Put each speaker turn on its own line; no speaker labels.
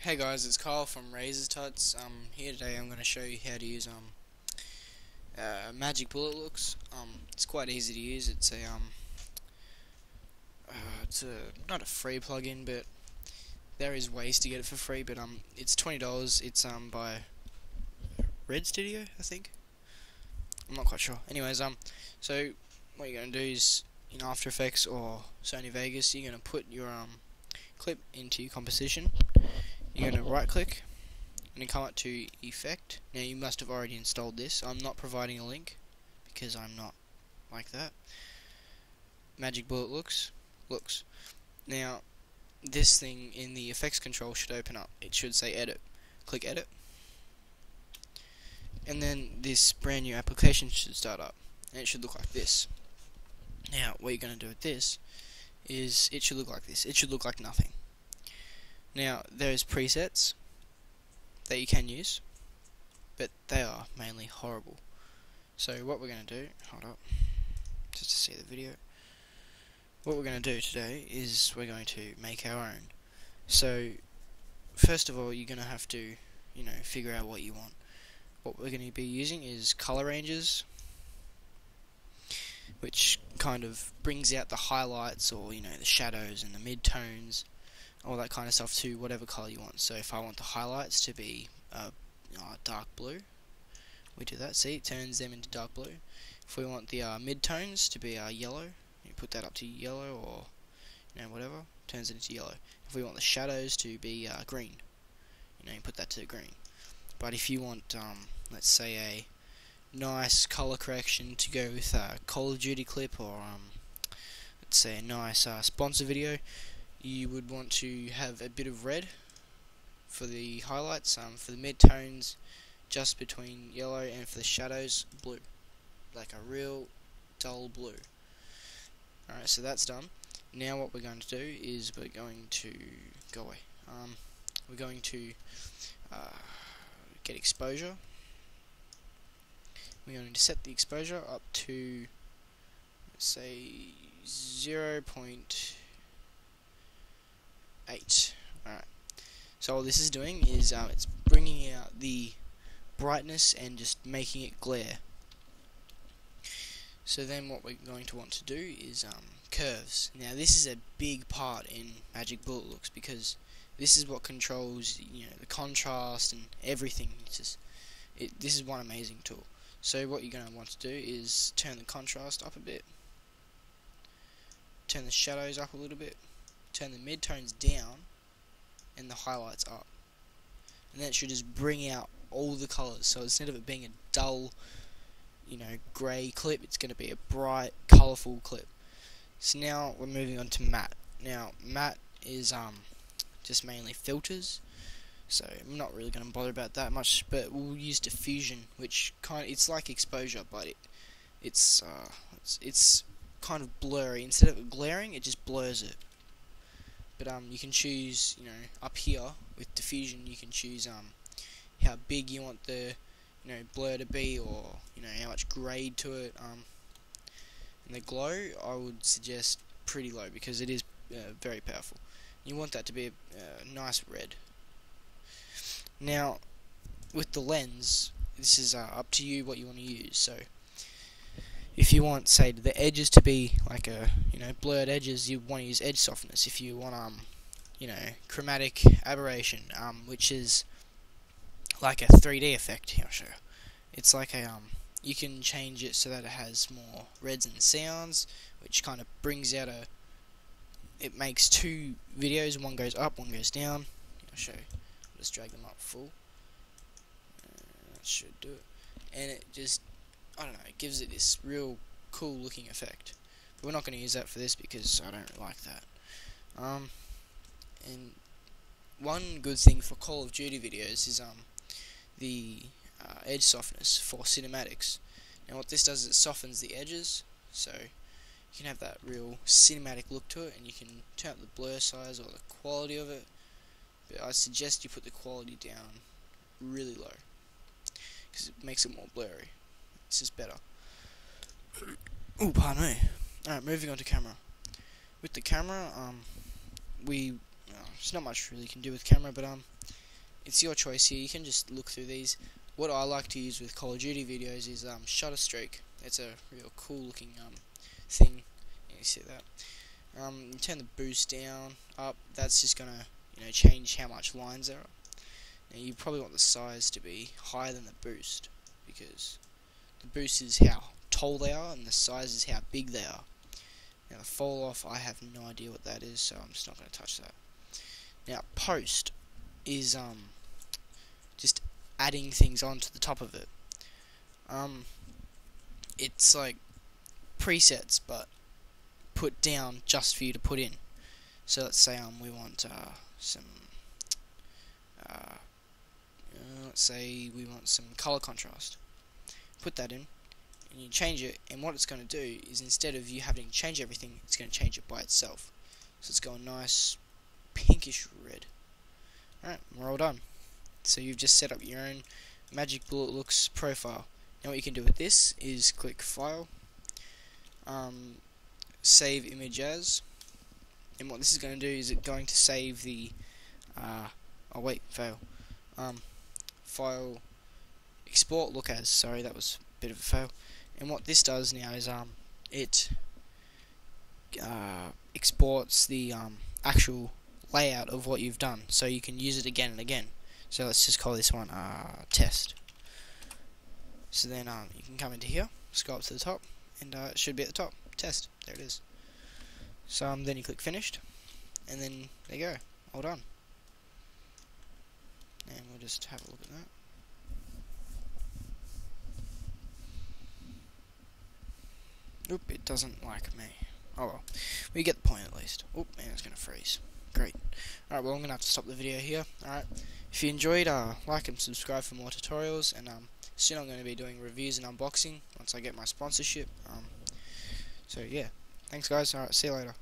Hey guys, it's Kyle from Razor Tuts. Here today I'm going to show you how to use Magic Bullet Looks. It's quite easy to use. It's not a free plugin, but there is ways to get it for free. But it's $20. It's by Red Studio, I think. I'm not quite sure. Anyways, so what you're going to do is in After Effects or Sony Vegas, you're going to put your clip into your composition. You're going to right click and then come up to Effect. Now you must have already installed this. I'm not providing a link because I'm not like that. Magic Bullet Looks. Now this thing in the effects control should open up. It should say Edit. Click Edit. And then this brand new application should start up. And it should look like this. Now what you're going to do with this is it should look like this. It should look like nothing. Now, there's presets that you can use, but they are mainly horrible. So what we're going to do, hold up, just to see the video. What we're going to do today is we're going to make our own. So, first of all, you're going to have to, figure out what you want. What we're going to be using is color ranges, which kind of brings out the highlights or, the shadows and the mid-tones, all that kind of stuff to whatever color you want. So if I want the highlights to be dark blue, we do that. See, it turns them into dark blue. If we want the mid-tones to be yellow, you put that up to yellow, or whatever, turns it into yellow. If we want the shadows to be green, you put that to green. But if you want, let's say, a nice color correction to go with a Call of Duty clip, or let's say a nice sponsor video, you would want to have a bit of red for the highlights, for the mid-tones just between yellow, and for the shadows, blue, like a real dull blue. Alright, so that's done. Now what we're going to do is we're going to go away. We're going to get exposure. We're going to set the exposure up to, let's say, 0.8. Alright, so all this is doing is it's bringing out the brightness and just making it glare. So then what we're going to want to do is curves. Now this is a big part in Magic Bullet Looks because this is what controls the contrast and everything. This is one amazing tool. So what you're going to want to do is turn the contrast up a bit, turn the shadows up a little bit, turn the mid-tones down, and the highlights up. And that should just bring out all the colours. So instead of it being a dull, grey clip, it's going to be a bright, colourful clip. So now we're moving on to matte. Now matte is just mainly filters. So I'm not really going to bother about that much, but we'll use diffusion, which it's like exposure, but it's kind of blurry. Instead of glaring, it just blurs it. But you can choose, up here with diffusion, you can choose how big you want the blur to be, or how much grade to it. And the glow, I would suggest pretty low because it is very powerful. You want that to be a nice red. Now, with the lens, this is up to you what you want to use. So, if you want, say, the edges to be like blurred edges, you want to use edge softness. If you want, chromatic aberration, which is like a 3D effect. Here, I'll show you. It's like you can change it so that it has more reds and sounds, which kind of brings out it makes two videos, one goes up, one goes down. I'll show you. I'll just drag them up full. That should do it. And it just, I don't know, it gives it this real cool looking effect. But we're not going to use that for this because I don't like that. And one good thing for Call of Duty videos is the edge softness for cinematics. Now what this does is it softens the edges, so you can have that real cinematic look to it, and you can turn up the blur size or the quality of it. But I suggest you put the quality down really low because it makes it more blurry. This is better. Oh, pardon me. Alright, moving on to camera. With the camera, there's not much really you can do with camera, but it's your choice here. You can just look through these. What I like to use with Call of Duty videos is shutter streak. It's a real cool looking thing. You see that? You turn the boost down, up. That's just gonna change how much lines there are. Now you probably want the size to be higher than the boost, because the boost is how tall they are and the size is how big they are. Now the fall off, I have no idea what that is, so I'm just not going to touch that. Now post is just adding things onto the top of it. It's like presets, but put down just for you to put in. So let's say we want let's say we want some color contrast. Put that in, and you change it, and what it's going to do is, instead of you having to change everything, it's going to change it by itself. So it's going nice pinkish red. Alright, we're all done. So you've just set up your own Magic Bullet Looks profile. Now what you can do with this is click File, Save Image As, and what this is going to do is it's going to save the file export look as. Sorry, that was a bit of a fail. And what this does now is it exports the actual layout of what you've done, so you can use it again and again. So let's just call this one test. So then you can come into here, scroll up to the top, and it should be at the top. Test. There it is. So then you click finished, and then there you go, all done. And we'll just have a look at that. Oop, it doesn't like me. Oh well, we get the point at least. Oop, man, it's gonna freeze. Great. Alright, well, I'm gonna have to stop the video here. Alright, if you enjoyed, like and subscribe for more tutorials, and soon I'm going to be doing reviews and unboxing once I get my sponsorship. So yeah, thanks guys. Alright, see you later.